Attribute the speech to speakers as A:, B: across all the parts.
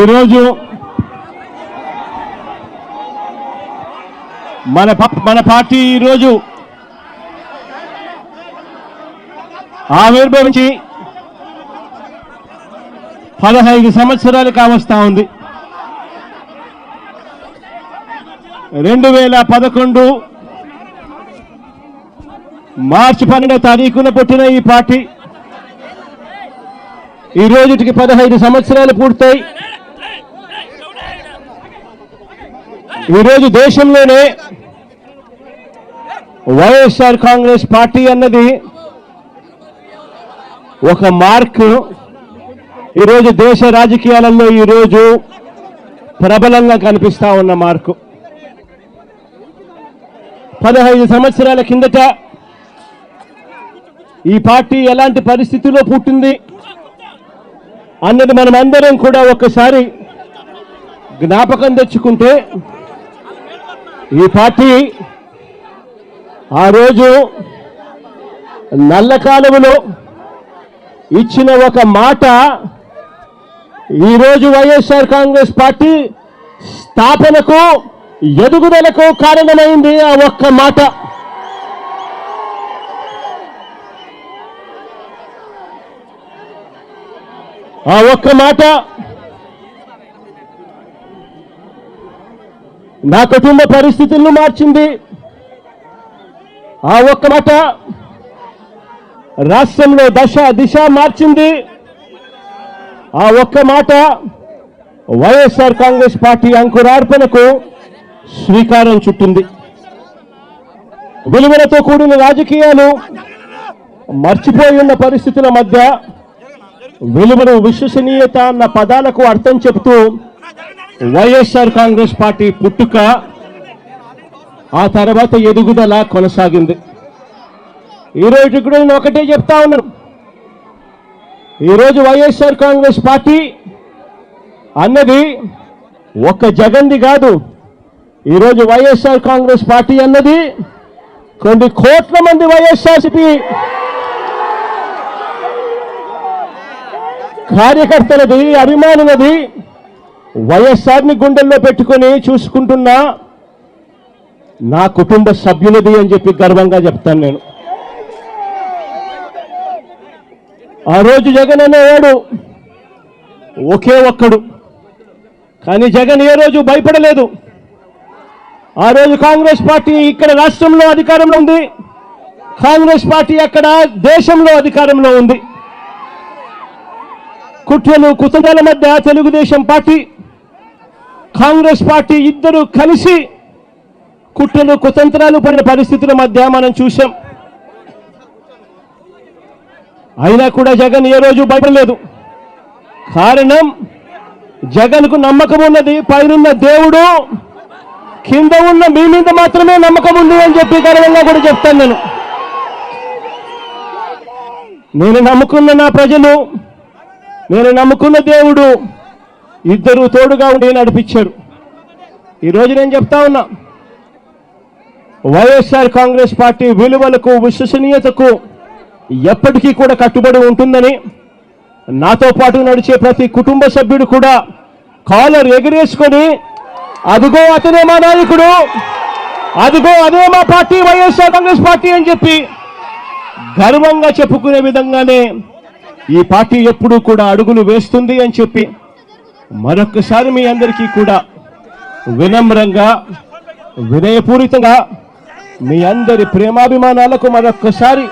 A: ఈరోజు మన పార్టీ ఈరోజు ఆవిర్భవించి 15 సంవత్సరాలు కావస్తా ఉంది. 2011 మార్చి 12వ తారీఖున పుట్టిన ఈ పార్టీ ఈ రోజుకి 15 సంవత్సరాలు పూర్తయి ఈరోజు దేశంలోనే వైఎస్ఆర్ కాంగ్రెస్ పార్టీ అన్నది ఒక మార్క్. ఈరోజు దేశ రాజకీయాలలో ఈరోజు ప్రబలంగా కనిపిస్తా ఉన్న మార్కు. 15 సంవత్సరాల కిందట ఈ పార్టీ ఎలాంటి పరిస్థితిలో పుట్టింది అన్నది మనం అందరం కూడా ఒక్కసారి జ్ఞాపకం తెచ్చుకుంటే, ఈ పార్టీ ఆ రోజు నల్ల కాలువలో ఇచ్చిన ఒక మాట ఈరోజు వైఎస్ఆర్ కాంగ్రెస్ పార్టీ స్థాపనకు ఎదుగుదలకు కారణమైంది. ఆ ఒక్క మాట. ఆ ఒక్క మాట నా కుటుంబ పరిస్థితులను మార్చింది. ఆ ఒక్క మాట రాష్ట్రంలో దిశ మార్చింది. ఆ ఒక్క మాట వైఎస్ఆర్ కాంగ్రెస్ పార్టీ అంకురార్పణకు శ్రీకారం చుట్టింది. విలువలతో కూడిన రాజకీయాలు మర్చిపోయి ఉన్న పరిస్థితుల మధ్య విలువలు, విశ్వసనీయత అన్న పదాలకు అర్థం చెబుతూ వైఎస్ఆర్ కాంగ్రెస్ పార్టీ పుట్టుక, ఆ తర్వాత ఎదుగుదల కొనసాగింది. ఈరోజు కూడా నేను ఒకటే చెప్తా ఉన్నాను. ఈరోజు వైఎస్ఆర్ కాంగ్రెస్ పార్టీ అన్నది ఒక్క జగన్ది కాదు. ఈరోజు వైఎస్ఆర్ కాంగ్రెస్ పార్టీ అన్నది కొన్ని కోట్ల మంది వైఎస్ఆర్సీపీ కార్యకర్తలది, అభిమానులది. వైఎస్ఆర్ని గుండెల్లో పెట్టుకొని చూసుకుంటున్నా నా కుటుంబ సభ్యులది అని చెప్పి గర్వంగా చెప్తాను నేను. ఆ రోజు జగన్ అనేవాడు ఒకే ఒక్కడు, కానీ జగన్ ఏ రోజు భయపడలేదు. ఆ రోజు కాంగ్రెస్ పార్టీ ఇక్కడ రాష్ట్రంలో అధికారంలో ఉంది, కాంగ్రెస్ పార్టీ అక్కడ దేశంలో అధికారంలో ఉంది. కుట్రలు కుతంత్రాల మధ్య తెలుగుదేశం పార్టీ, కాంగ్రెస్ పార్టీ ఇద్దరు కలిసి కుట్రలు కుతంత్రాలు పడిన పరిస్థితుల మధ్య మనం చూసాం. అయినా కూడా జగన్ ఏ రోజు భయపడలేదు. కారణం, జగన్కు నమ్మకం ఉన్నది పైనున్న దేవుడు, కింద ఉన్న మీ మీద మాత్రమే నమ్మకం ఉంది అని చెప్పి గర్వంగా కూడా చెప్తాను నేను నమ్ముకున్న నా ప్రజలు, నేను నమ్ముకున్న దేవుడు ఇద్దరు తోడుగా ఉండి నడిపించారు. ఈరోజు నేను చెప్తా ఉన్నా, వైఎస్ఆర్ కాంగ్రెస్ పార్టీ విలువలకు, విశ్వసనీయతకు ఎప్పటికీ కూడా కట్టుబడి ఉంటుందని నాతో పాటు నడిచే ప్రతి కుటుంబ సభ్యుడు కూడా కాలర్ ఎగిరేసుకొని అదిగో అతనే మా నాయకుడు, అదిగో అదే మా పార్టీ వైఎస్ఆర్ కాంగ్రెస్ పార్టీ అని చెప్పి గర్వంగా చెప్పుకునే విధంగానే ఈ పార్టీ ఎప్పుడూ కూడా అడుగులు వేస్తుంది అని చెప్పి మరొక్కసారి మీ అందరికీ కూడా వినమ్రంగా, వినయపూరితంగా మీ అందరి ప్రేమాభిమానాలకు మరొక్కసారి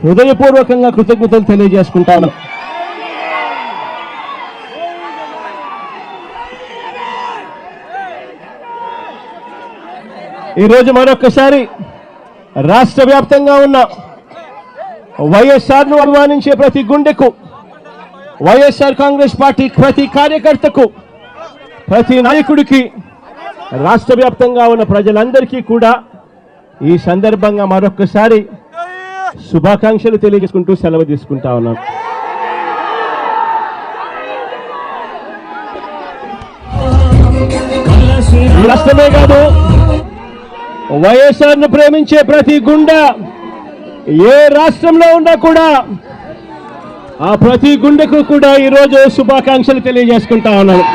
A: హృదయపూర్వకంగా కృతజ్ఞతలు తెలియజేసుకుంటాను. ఈరోజు మరొక్కసారి రాష్ట్ర వ్యాప్తంగా ఉన్న వైఎస్ఆర్ను అభిమానించే ప్రతి గుండెకు, వైఎస్ఆర్ కాంగ్రెస్ పార్టీ ప్రతి కార్యకర్తకు, ప్రతి నాయకుడికి, రాష్ట్ర వ్యాప్తంగా ఉన్న ప్రజలందరికీ కూడా ఈ సందర్భంగా మరొక్కసారి శుభాకాంక్షలు తెలియజేసుకుంటూ సెలవు తీసుకుంటా ఉన్నాను. రాష్ట్రమే కాదు, వైఎస్ఆర్ను ప్రేమించే ప్రతి గుండె ఏ రాష్ట్రంలో ఉన్నా కూడా ఆ ప్రతి గుండెకు కూడా ఈరోజు శుభాకాంక్షలు తెలియజేసుకుంటా ఉన్నాను.